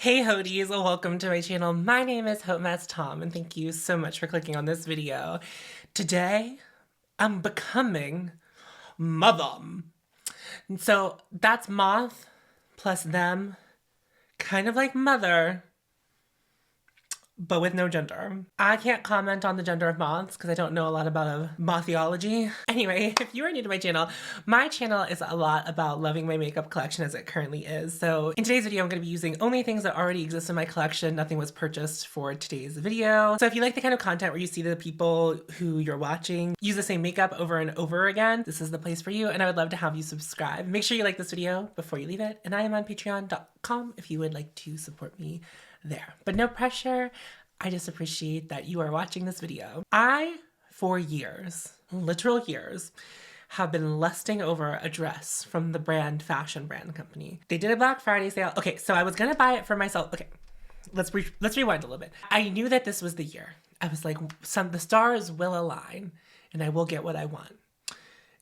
Hey Hodies, welcome to my channel. My name is hautemesstom and thank you so much for clicking on this video. Today, I'm becoming MOTHEM. And so that's Moth plus them, kind of like mother, but with no gender. I can't comment on the gender of moths because I don't know a lot about mothology. Anyway, if you are new to my channel is a lot about loving my makeup collection as it currently is. So in today's video, I'm going to be using only things that already exist in my collection. Nothing was purchased for today's video. So if you like the kind of content where you see the people who you're watching use the same makeup over and over again, this is the place for you. And I would love to have you subscribe. Make sure you like this video before you leave it. And I am on patreon.com if you would like to support me there. But no pressure. I just appreciate that you are watching this video. I, for years, literal years, have been lusting over a dress from the fashion brand company. They did a Black Friday sale. Okay, so I was gonna buy it for myself. Okay, let's rewind a little bit. I knew that this was the year. I was like, the stars will align and I will get what I want.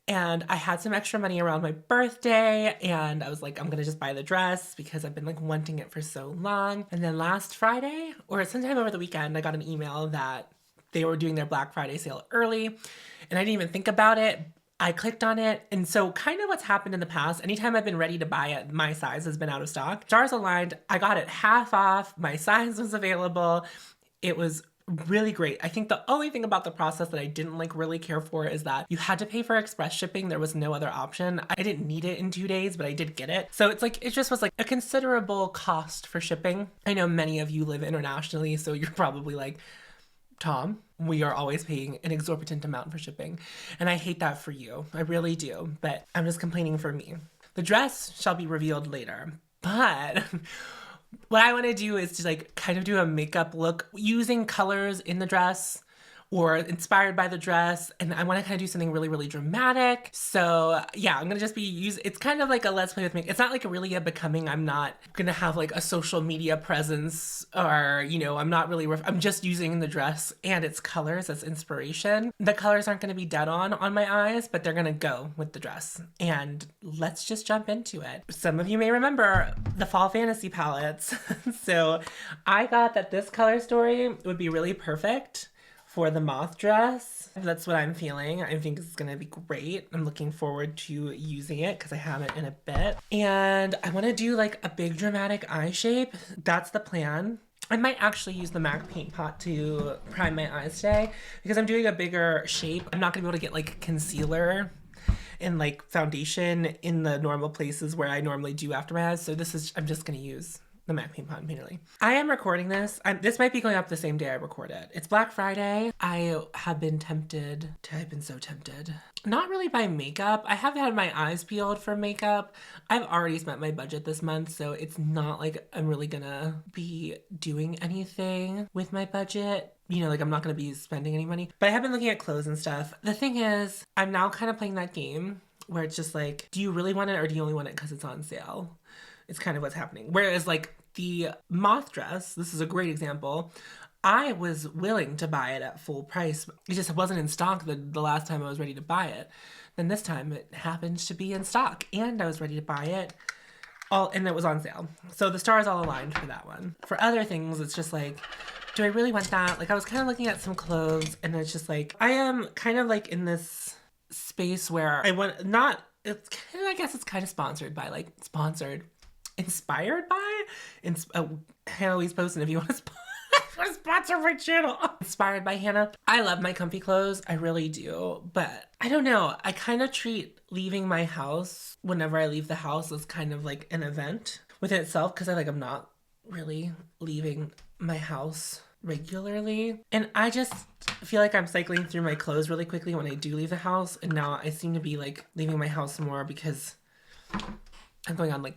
And I had some extra money around my birthday and I was like, I'm gonna just buy the dress because I've been like wanting it for so long. And then last Friday or sometime over the weekend, I got an email that they were doing their Black Friday sale early and I didn't even think about it. I clicked on it. And so kind of what's happened in the past, anytime I've been ready to buy it, my size has been out of stock. Stars aligned, I got it half off, my size was available. It was really great. I think the only thing about the process that I didn't really care for is that you had to pay for express shipping. There was no other option. I didn't need it in 2 days, but I did get it. So it just was like a considerable cost for shipping. I know many of you live internationally, so you're probably like, Tom, we are always paying an exorbitant amount for shipping. And I hate that for you. I really do, but I'm just complaining for me. The dress shall be revealed later, but what I want to do is to kind of do a makeup look using colors in the dress or inspired by the dress. And I want to kind of do something really, really dramatic. So yeah, I'm going to just be it's kind of like a let's play with makeup. It's not really a becoming. I'm not going to have a social media presence or, I'm just using the dress and its colors as inspiration. The colors aren't going to be dead on my eyes, but they're going to go with the dress. And let's just jump into it. Some of you may remember the fall fantasy palettes. So I thought that this color story would be really perfect for the Moth dress. That's what I'm feeling. I think it's gonna be great. I'm looking forward to using it because I haven't in a bit. And I wanna do a big dramatic eye shape. That's the plan. I might actually use the MAC paint pot to prime my eyes today because I'm doing a bigger shape. I'm not gonna be able to get concealer and foundation in the normal places where I normally do after my eyes. So I'm just gonna use the MAC paint pot mainly. I am recording this. This might be going up the same day I record it. It's Black Friday. I have been tempted. I've been so tempted. Not really by makeup. I have had my eyes peeled for makeup. I've already spent my budget this month, so it's not like I'm really gonna be doing anything with my budget. I'm not gonna be spending any money. But I have been looking at clothes and stuff. The thing is, I'm now kind of playing that game where it's just do you really want it or do you only want it because it's on sale? It's kind of what's happening. Whereas the Moth dress, this is a great example. I was willing to buy it at full price. It just wasn't in stock the last time I was ready to buy it. Then this time it happened to be in stock and I was ready to buy it and it was on sale. So the stars all aligned for that one. For other things, it's just do I really want that? I was kind of looking at some clothes and it's just I am kind of in this space where I want I guess it's kind of sponsored by inspired by? Hannah Poston, if you want to sponsor my channel. Inspired by Hannah. I love my comfy clothes. I really do. But I don't know. I kind of treat leaving my house, whenever I leave the house, as kind of an event within itself. Because I'm not really leaving my house regularly. And I just feel I'm cycling through my clothes really quickly when I do leave the house. And now I seem to be leaving my house more because I'm going on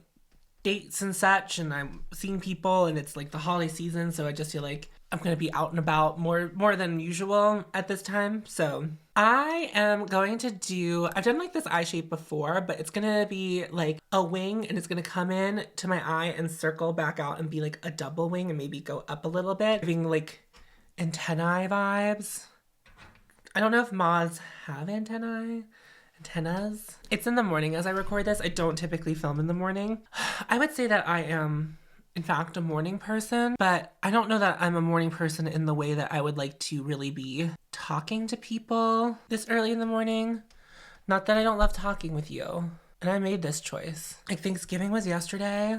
dates and such and I'm seeing people and it's the holiday season, so I just feel I'm gonna be out and about more than usual at this time. So I am going to I've done this eye shape before, but it's gonna be a wing and it's gonna come in to my eye and circle back out and be a double wing and maybe go up a little bit, giving antennae vibes. I don't know if moths have antennas. It's in the morning as I record this. I don't typically film in the morning. I would say that I am in fact, a morning person, but I don't know that I'm a morning person in the way that I would like to really be talking to people this early in the morning. Not that I don't love talking with you. And I made this choice. Like, Thanksgiving was yesterday,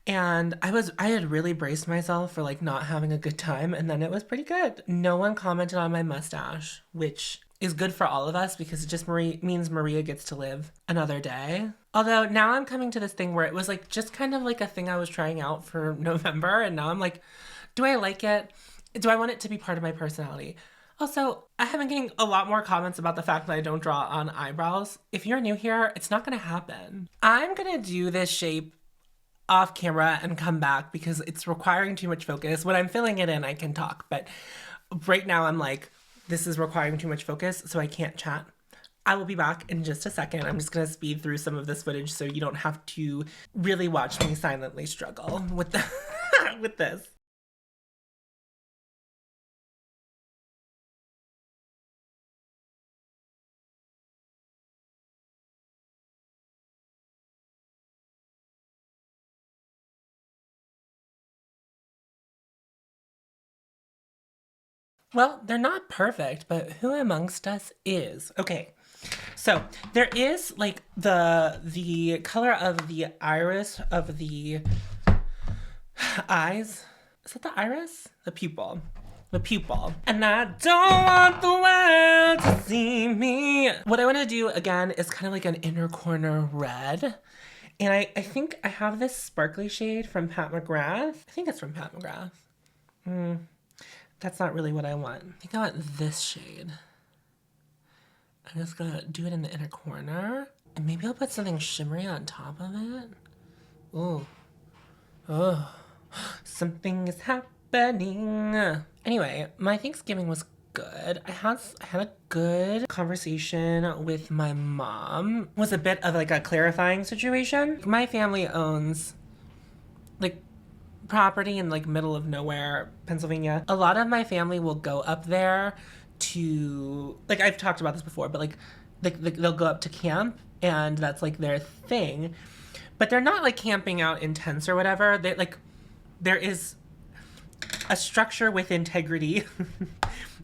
and I had really braced myself for like not having a good time, and then it was pretty good. No one commented on my mustache, which is good for all of us because it just means Maria gets to live another day. Although now I'm coming to this thing where it was like just kind of like a thing I was trying out for November, and now I'm like, do I like it? Do I want it to be part of my personality? Also, I have been getting a lot more comments about the fact that I don't draw on eyebrows. If you're new here, it's not gonna happen. I'm gonna do this shape off camera and come back because it's requiring too much focus. When I'm filling it in, I can talk, but right now I'm like, this is requiring too much focus, so I can't chat. I will be back in just a second. I'm just gonna speed through some of this footage so you don't have to really watch me silently struggle with the with this. Well, they're not perfect, but who amongst us is? Okay. So there is like the color of the iris of the eyes. Is that the iris? The pupil. The pupil. And I don't want the world to see me. What I want to do again is kind of like an inner corner red. And I think I have this sparkly shade from Pat McGrath. I think it's from Pat McGrath. That's not really what I want. I think I want this shade. I'm just gonna do it in the inner corner. And maybe I'll put something shimmery on top of it. Ooh. Oh. Something is happening. Anyway, my Thanksgiving was good. I had a good conversation with my mom. It was a bit of like a clarifying situation. My family owns like property in like middle of nowhere, Pennsylvania. A lot of my family will go up there to, like, I've talked about this before, but like they'll go up to camp, and that's like their thing. But they're not like camping out in tents or whatever. They like, there is a structure with integrity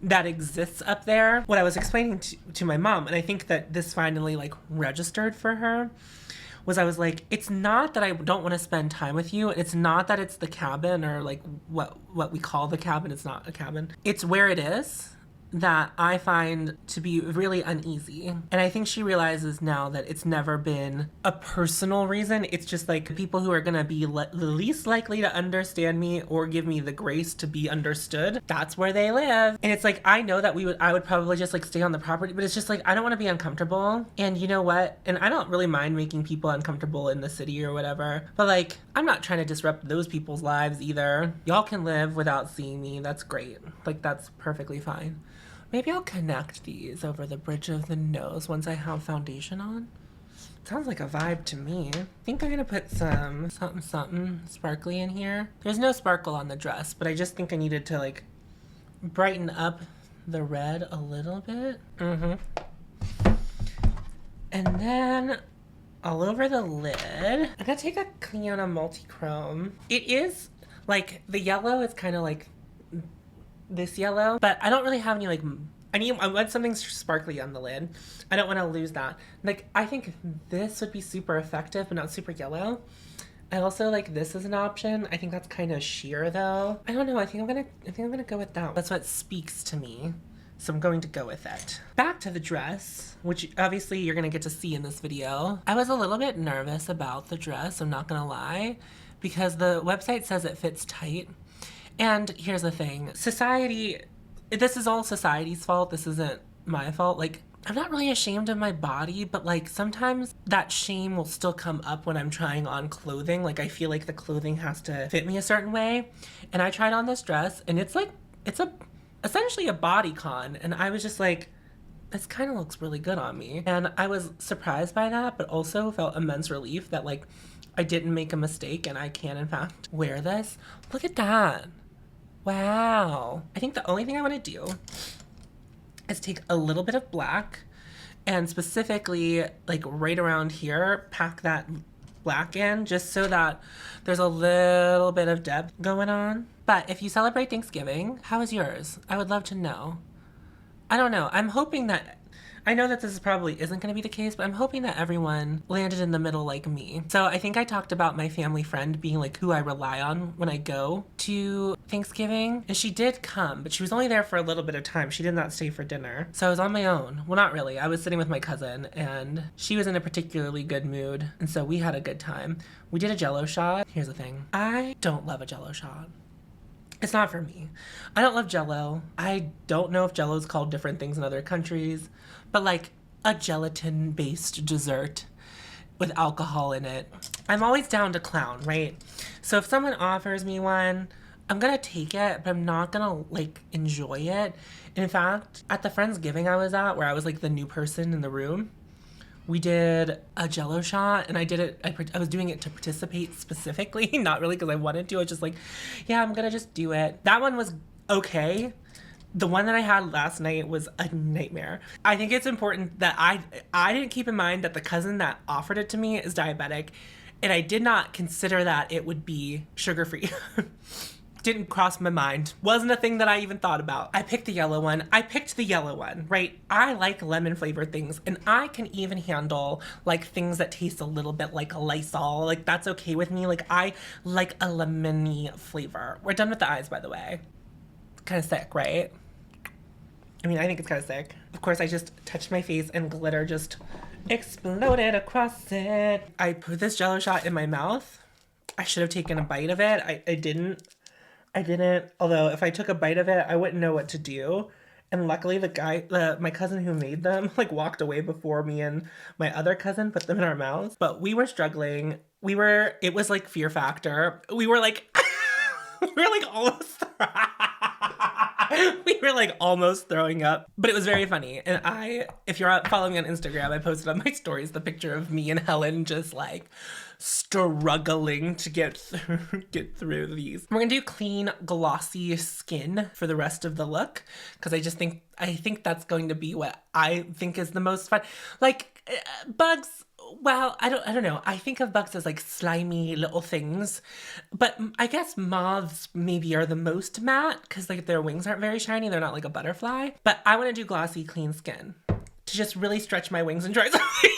that exists up there. What I was explaining to my mom, and I think that this finally like registered for her, was I was like, it's not that I don't want to spend time with you. It's not that it's the cabin or like what we call the cabin. It's not a cabin. It's where it is that I find to be really uneasy. And I think she realizes now that it's never been a personal reason. It's just like people who are gonna be the least likely to understand me or give me the grace to be understood. That's where they live. And it's like, I know that I would probably just like stay on the property, but it's just like, I don't want to be uncomfortable. And you know what? And I don't really mind making people uncomfortable in the city or whatever, but like, I'm not trying to disrupt those people's lives either. Y'all can live without seeing me. That's great. Like, that's perfectly fine. Maybe I'll connect these over the bridge of the nose once I have foundation on. Sounds like a vibe to me. I think I'm gonna put some something sparkly in here. There's no sparkle on the dress, but I just think I needed to like brighten up the red a little bit. And then all over the lid, I'm gonna take a Cliona Multichrome. It is like, the yellow is kind of like this yellow, but I don't really have any like, I want something sparkly on the lid. I don't want to lose that. Like, I think this would be super effective, but not super yellow. I also like this as an option. I think that's kind of sheer though. I don't know. I think I'm gonna go with that. That's what speaks to me, so I'm going to go with it. Back to the dress, which obviously you're gonna get to see in this video. I was a little bit nervous about the dress, I'm not gonna lie, because the website says it fits tight. And here's the thing, society, this is all society's fault. This isn't my fault. Like, I'm not really ashamed of my body, but like sometimes that shame will still come up when I'm trying on clothing. Like, I feel like the clothing has to fit me a certain way. And I tried on this dress, and it's like, it's essentially a bodycon. And I was just like, this kind of looks really good on me. And I was surprised by that, but also felt immense relief that like I didn't make a mistake and I can in fact wear this. Look at that. Wow. I think the only thing I want to do is take a little bit of black and specifically like right around here, pack that black in just so that there's a little bit of depth going on. But if you celebrate Thanksgiving, how is yours? I would love to know. I don't know. I'm hoping that, I know that this probably isn't going to be the case, but I'm hoping that everyone landed in the middle like me. So I think I talked about my family friend being like who I rely on when I go to Thanksgiving. And she did come, but she was only there for a little bit of time. She did not stay for dinner. So I was on my own. Well, not really. I was sitting with my cousin and she was in a particularly good mood. And so we had a good time. We did a Jell-O shot. Here's the thing. I don't love a Jell-O shot. It's not for me. I don't love Jell-O. I don't know if Jell-O is called different things in other countries, but like a gelatin-based dessert with alcohol in it, I'm always down to clown, right? So if someone offers me one, I'm gonna take it, but I'm not gonna like enjoy it. And in fact, at the Friendsgiving I was at, where I was like the new person in the room, we did a Jell-O shot, and I did it, I was doing it to participate specifically, not really because I wanted to. I was just like, yeah, I'm gonna just do it. That one was okay. The one that I had last night was a nightmare. I think it's important that I didn't keep in mind that the cousin that offered it to me is diabetic, and I did not consider that it would be sugar-free. Didn't cross my mind. Wasn't a thing that I even thought about. I picked the yellow one. Right? I like lemon flavored things, and I can even handle like things that taste a little bit like a Lysol. Like that's okay with me. Like I like a lemony flavor. We're done with the eyes, by the way. Kind of sick, right? I mean, I think it's kind of sick. Of course, I just touched my face and glitter just exploded across it. I put this Jell-O shot in my mouth. I should have taken a bite of it. I didn't. Although if I took a bite of it, I wouldn't know what to do. And luckily my cousin who made them like walked away before me and my other cousin put them in our mouths. But we were struggling. It was like Fear Factor. We were like, almost, we were like almost throwing up, but it was very funny. And if you're following me on Instagram, I posted on my stories the picture of me and Helen just like struggling to get through these. We're gonna do clean, glossy skin for the rest of the look because I think that's going to be what I think is the most fun. Like bugs. Well, I don't know. I think of bugs as like slimy little things, but I guess moths maybe are the most matte because like their wings aren't very shiny. They're not like a butterfly. But I want to do glossy, clean skin to just really stretch my wings and try something.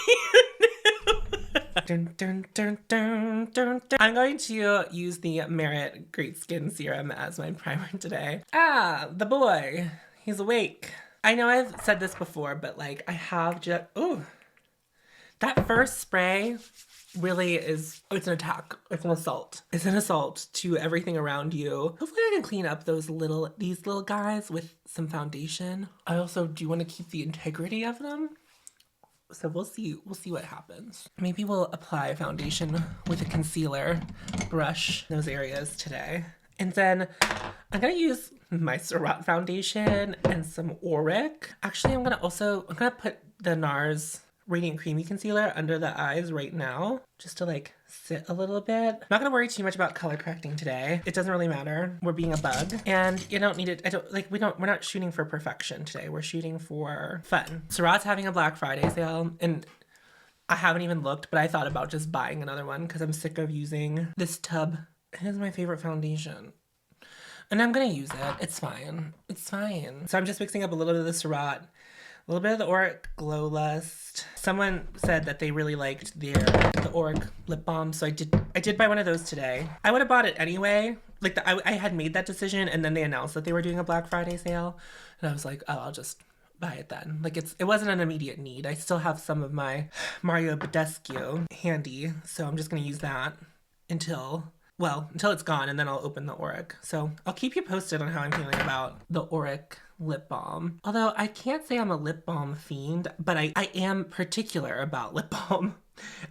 Dun, dun, dun, dun, dun, dun. I'm going to use the Merit Great Skin Serum as my primer today. The boy. He's awake. I know I've said this before, but like I have just... Ooh. That first spray really is... It's an attack. It's an assault. It's an assault to everything around you. Hopefully I can clean up these little guys with some foundation. I also do want to keep the integrity of them. So we'll see what happens. Maybe we'll apply foundation with a concealer brush in those areas today. And then I'm gonna use my Surratt foundation and some Auric. Actually, I'm gonna put the NARS Radiant Creamy Concealer under the eyes right now, just to like sit a little bit. I'm not gonna worry too much about color correcting today. It doesn't really matter. We're being a bug, and you don't need it. We're not shooting for perfection today. We're shooting for fun. Surratt's having a Black Friday sale, and I haven't even looked, but I thought about just buying another one because I'm sick of using this tub. It is my favorite foundation. And I'm gonna use it. It's fine. It's fine. So I'm just mixing up a little bit of the Surratt, a little bit of the Auric Glow Lust. Someone said that they really liked the Auric lip balm, so I did buy one of those today. I would have bought it anyway. Like I had made that decision, and then they announced that they were doing a Black Friday sale, and I was like, oh, I'll just buy it then. Like it wasn't an immediate need. I still have some of my Mario Badescu handy, so I'm just gonna use that until it's gone, and then I'll open the Auric. So I'll keep you posted on how I'm feeling about the Auric lip balm. Although I can't say I'm a lip balm fiend, but I am particular about lip balm.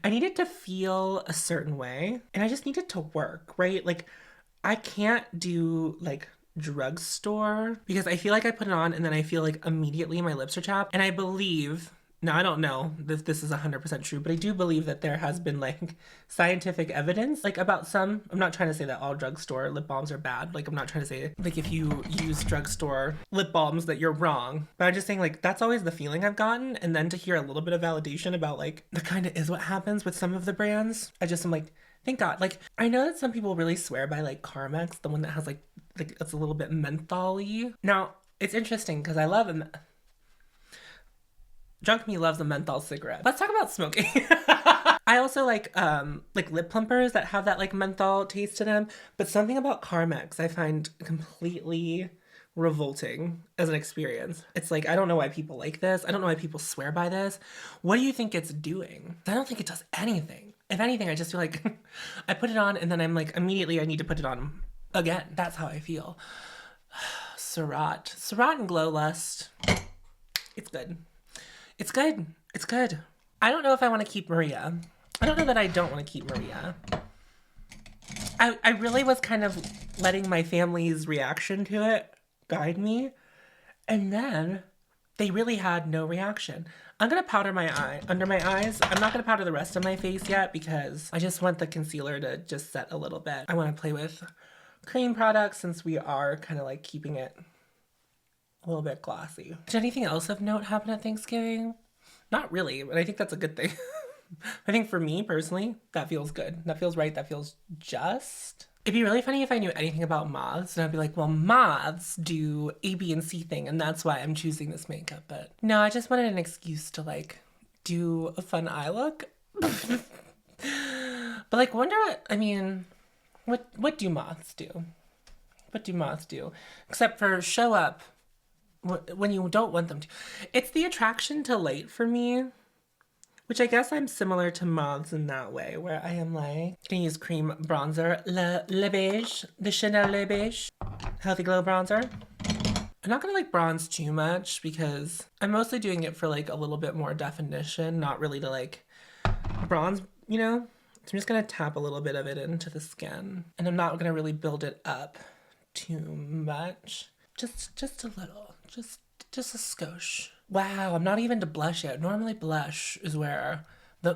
I need it to feel a certain way, and I just need it to work, right? Like I can't do like drugstore because I feel like I put it on and then I feel like immediately my lips are chapped. And I believe Now, I don't know if this is 100% true, but I do believe that there has been like scientific evidence like about some. I'm not trying to say that all drugstore lip balms are bad. Like, I'm not trying to say like if you use drugstore lip balms that you're wrong. But I'm just saying like that's always the feeling I've gotten. And then to hear a little bit of validation about like that kind of is what happens with some of the brands, I just am like, thank God. Like, I know that some people really swear by like Carmex, the one that has like it's a little bit menthol-y. Now, it's interesting because I love them. Drunk me loves a menthol cigarette. Let's talk about smoking. I also like lip plumpers that have that like menthol taste to them, but something about Carmex I find completely revolting as an experience. It's like, I don't know why people like this. I don't know why people swear by this. What do you think it's doing? I don't think it does anything. If anything, I just feel like I put it on and then I'm like, immediately I need to put it on again. That's how I feel. Surratt and Glow Lust. It's good. It's good. It's good. I don't know if I want to keep Maria. I don't know that I don't want to keep Maria. I really was kind of letting my family's reaction to it guide me. And then they really had no reaction. I'm going to powder my eye under my eyes. I'm not going to powder the rest of my face yet because I just want the concealer to just set a little bit. I want to play with cream products since we are kind of like keeping it a little bit glossy. Did anything else of note happen at Thanksgiving? Not really, but I think that's a good thing. I think for me personally, that feels good. That feels right. That feels just. It'd be really funny if I knew anything about moths and I'd be like, well, moths do A, B, and C thing and that's why I'm choosing this makeup. But no, I just wanted an excuse to like do a fun eye look. But like, wonder what, I mean, what do moths do? What do moths do? Except for show up when you don't want them to. It's the attraction to light for me, which I guess I'm similar to moths in that way, where I am like, gonna use cream bronzer, Le Beige, the Chanel Le Beige Healthy Glow Bronzer. I'm not gonna like bronze too much because I'm mostly doing it for like a little bit more definition, not really to like bronze, you know? So I'm just gonna tap a little bit of it into the skin, and I'm not gonna really build it up too much. Just a little. Just a skosh. Wow, I'm not even to blush yet. Normally blush is where the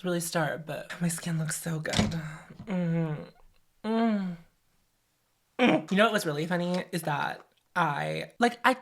really start, but my skin looks so good. You know what was really funny is that I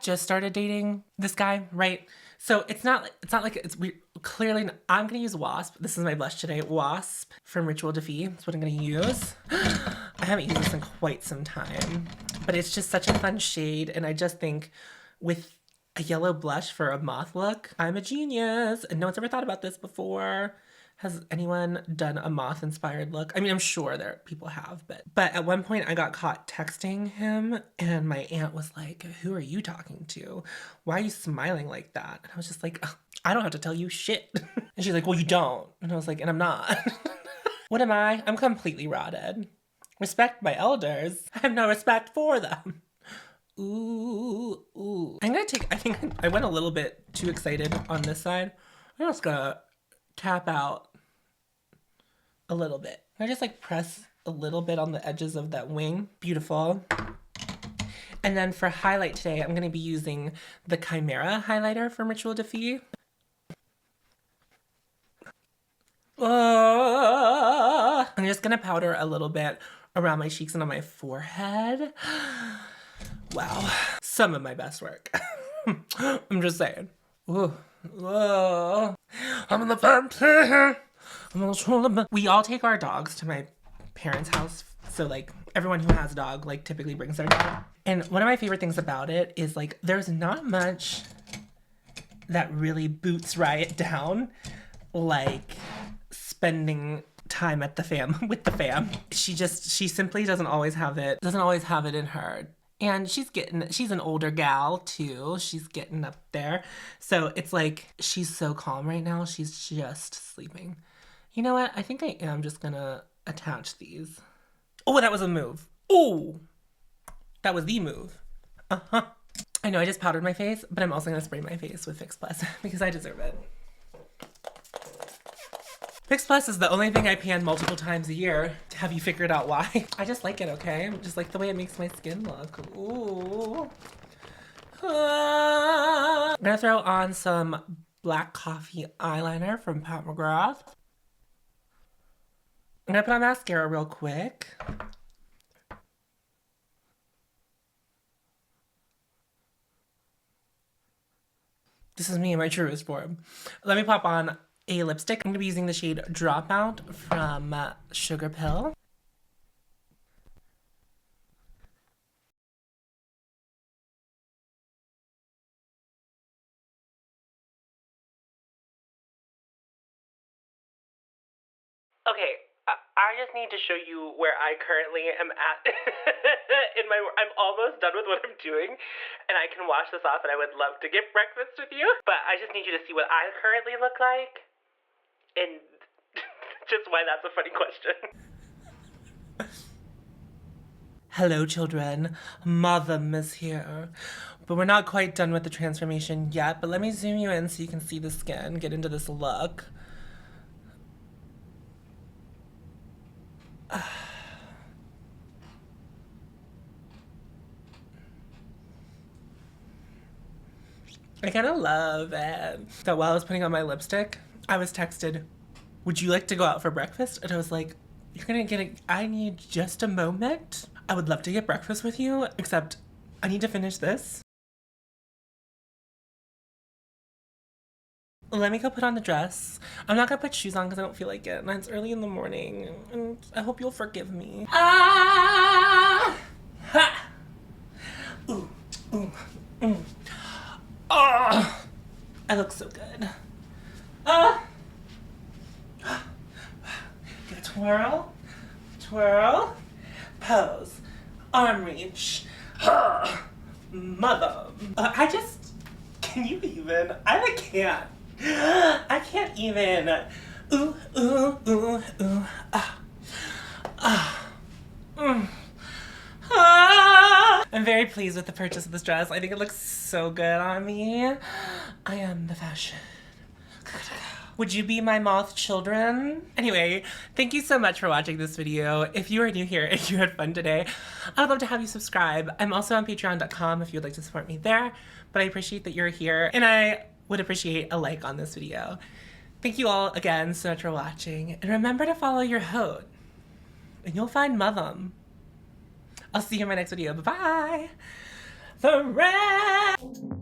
just started dating this guy, right? So it's not like we clearly, I'm gonna use Wasp. This is my blush today. Wasp from Ritual Defy. That's what I'm gonna use. I haven't used this in quite some time, but it's just such a fun shade. And I just think with a yellow blush for a moth look, I'm a genius. And no one's ever thought about this before. Has anyone done a moth inspired look? I mean, I'm sure there people have, but at one point I got caught texting him and my aunt was like, who are you talking to? Why are you smiling like that? And I was just like, I don't have to tell you shit. And she's like, well, you don't. And I was like, and I'm not. What am I? I'm completely rotted. Respect my elders. I have no respect for them. Ooh. I think I went a little bit too excited on this side. I'm just gonna tap out a little bit. I just like press a little bit on the edges of that wing. Beautiful. And then for highlight today, I'm gonna be using the Chimera highlighter from Ritual Defy. I'm just gonna powder a little bit around my cheeks and on my forehead. Wow, some of my best work. I'm just saying. Ooh. Whoa. I'm in the vampire. We all take our dogs to my parents' house. So like everyone who has a dog like typically brings their dog. And one of my favorite things about it is like there's not much that really boots Riot down like spending time at the fam with the fam. She simply doesn't always have it in her. And she's an older gal too. She's getting up there. So it's like, she's so calm right now. She's just sleeping. You know what? I think I am just gonna attach these. Oh, that was a move. Oh, that was the move. Uh-huh. I know I just powdered my face, but I'm also gonna spray my face with Fix Plus because I deserve it. Fix Plus is the only thing I pan multiple times a year. Have you figured out why? I just like it, okay? Just like the way it makes my skin look. Ooh. I'm gonna throw on some Black Coffee eyeliner from Pat McGrath. I'm gonna put on mascara real quick. This is me in my truest form. Let me pop on a lipstick. I'm gonna be using the shade Dropout from Sugar Pill. Okay, I just need to show you where I currently am at in my. I'm almost done with what I'm doing, and I can wash this off. And I would love to get breakfast with you, but I just need you to see what I currently look like, and just why that's a funny question. Hello, children. MOTHEM is here. But we're not quite done with the transformation yet. But let me zoom you in so you can see the skin, get into this look. I kind of love it. So while I was putting on my lipstick, I was texted, would you like to go out for breakfast? And I was like, you're gonna get it. I need just a moment. I would love to get breakfast with you, except I need to finish this. Let me go put on the dress. I'm not gonna put shoes on because I don't feel like it. And it's early in the morning. And I hope you'll forgive me. Ah! Ha! Ooh, ooh, ooh. Oh, I look so good. Get a twirl, twirl, pose, arm reach. Mother. Can you even? I can't. I can't even. Ooh, ooh, ooh, ooh. I'm very pleased with the purchase of this dress. I think it looks so good on me. I am the fashion. Would you be my moth children? Anyway, thank you so much for watching this video. If you are new here and you had fun today, I'd love to have you subscribe. I'm also on patreon.com if you'd like to support me there, but I appreciate that you're here and I would appreciate a like on this video. Thank you all again so much for watching, and remember to follow your haute and you'll find MOTHEM. I'll see you in my next video. Bye-bye. The red.